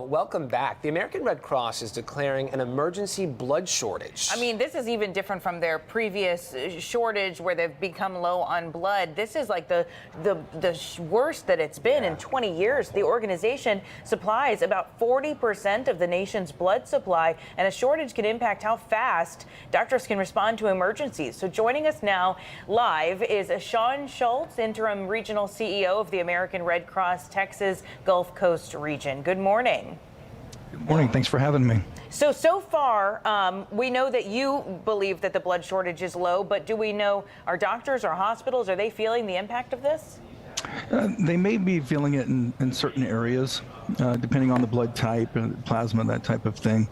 welcome back. The American Red Cross is declaring an emergency blood shortage. I mean, this is even different from their previous shortage where they've become low on blood. This is like the worst that it's been in 20 years. The organization supplies about 40% of the nation's blood supply, and a shortage can impact how fast doctors can respond to emergencies. So joining us now live is Sean Schultz, interim regional CEO of the American Red Cross Texas Gulf Coast region. Good morning. Good morning. Thanks for having me. So far, we know that you believe that the blood shortage is low, but do we know, are doctors or hospitals, are they feeling the impact of this? They may be feeling it in certain areas, depending on the blood type, plasma, that type of thing.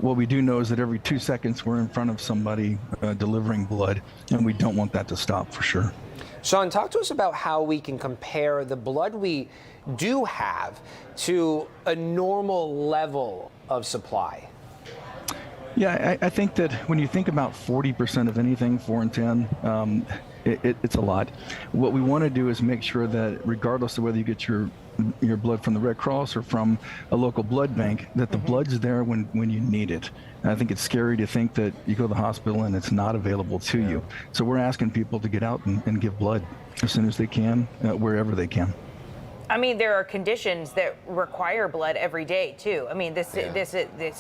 What we do know is that every 2 seconds we're in front of somebody delivering blood, and we don't want that to stop for sure. Sean, talk to us about how we can compare the blood we do have to a normal level of supply. Yeah, I think that when you think about 40% of anything, 4 in 10, it's a lot. What we want to do is make sure that regardless of whether you get your blood from the Red Cross or from a local blood bank, that the blood's there when you need it. And I think it's scary to think that you go to the hospital and it's not available to you. So we're asking people to get out and give blood as soon as they can, wherever they can. I mean, there are conditions that require blood every day, too. I mean, this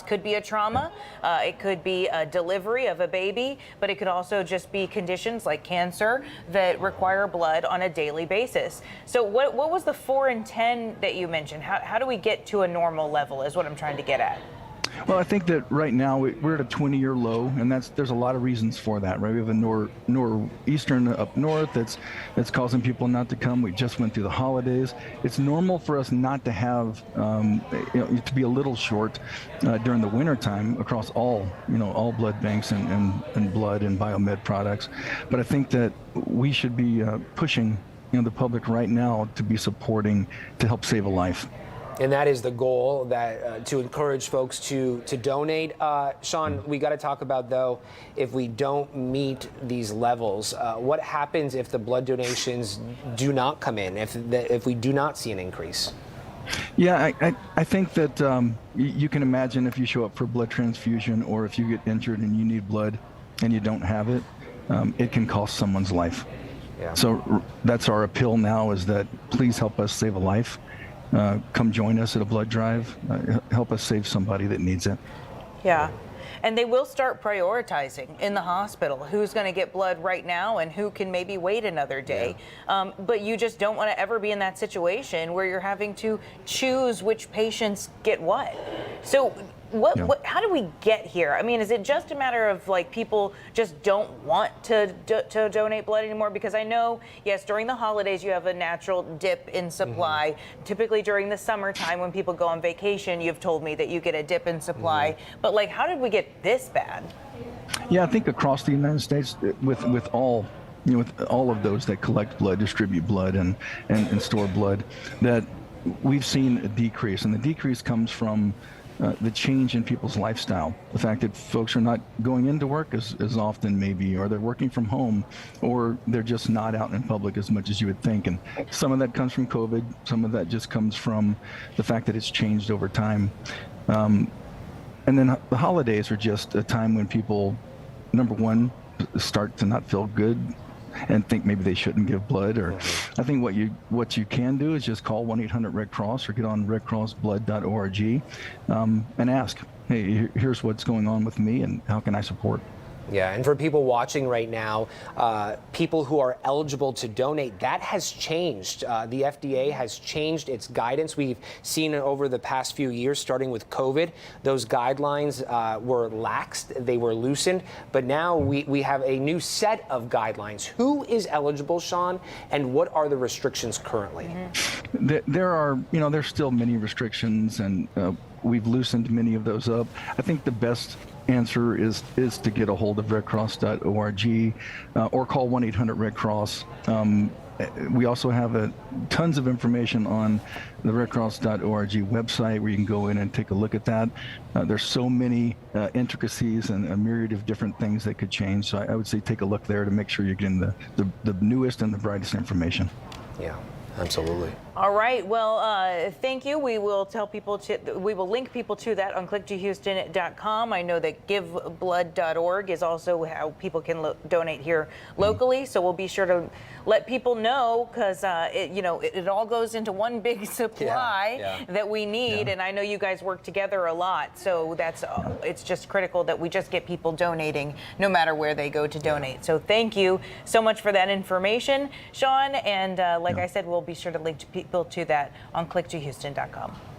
could be a trauma. It could be a delivery of a baby, but it could also just be conditions like cancer that require blood on a daily basis. So what was the 4 in 10 that you mentioned? How do we get to a normal level is what I'm trying to get at. Well, I think that right now we're at a 20-year low, and there's a lot of reasons for that, right? We have a northeastern up north that's causing people not to come. We just went through the holidays. It's normal for us not to have, to be a little short during the winter time across all blood banks and blood and biomed products. But I think that we should be pushing, the public right now to be supporting to help save a life. And that is the goal, that to encourage folks to donate. Sean, we got to talk about, though, if we don't meet these levels, what happens if the blood donations do not come in, if we do not see an increase? Yeah, I think that you can imagine if you show up for a blood transfusion or if you get injured and you need blood and you don't have it, it can cost someone's life. Yeah. So that's our appeal now, is that please help us save a life. Come join us at a blood drive. Help us save somebody that needs it. Yeah. And they will start prioritizing in the hospital who's going to get blood right now and who can maybe wait another day. Yeah. But you just don't want to ever be in that situation where you're having to choose which patients get what. So how do we get here? I mean, is it just a matter of like people just don't want to donate blood anymore? Because I know, yes, during the holidays you have a natural dip in supply. Typically during the summertime when people go on vacation, you've told me that you get a dip in supply. But like, how did we get this bad? Yeah, I think across the United States, with all of those that collect blood, distribute blood, and store blood, that we've seen a decrease, and the decrease comes from the change in people's lifestyle. The fact that folks are not going into work as often maybe, or they're working from home, or they're just not out in public as much as you would think. And some of that comes from COVID. Some of that just comes from the fact that it's changed over time. And then the holidays are just a time when people, number one, start to not feel good and think maybe they shouldn't give blood. Or I think what you can do is just call 1-800-RED-CROSS or get on redcrossblood.org and ask, hey, here's what's going on with me and how can I support? Yeah, and for people watching right now, people who are eligible to donate, that has changed. The FDA has changed its guidance. We've seen it over the past few years, starting with COVID. Those guidelines were laxed, they were loosened, but now we have a new set of guidelines. Who is eligible, Sean, and what are the restrictions currently? There's still many restrictions, and we've loosened many of those up. I think the best answer is to get a hold of redcross.org or call 1-800-RED-CROSS. We also have tons of information on the redcross.org website where you can go in and take a look at that. There's so many intricacies and a myriad of different things that could change. So I would say take a look there to make sure you're getting the newest and the brightest information. Yeah, absolutely. All right. Well, thank you. We will link people to that on click2houston.com. I know that giveblood.org is also how people can donate here locally. So we'll be sure to let people know, because it all goes into one big supply that we need. And I know you guys work together a lot. So it's just critical that we just get people donating no matter where they go to donate. So thank you so much for that information, Sean. And like I said, we'll be sure to link people to that on click2houston.com.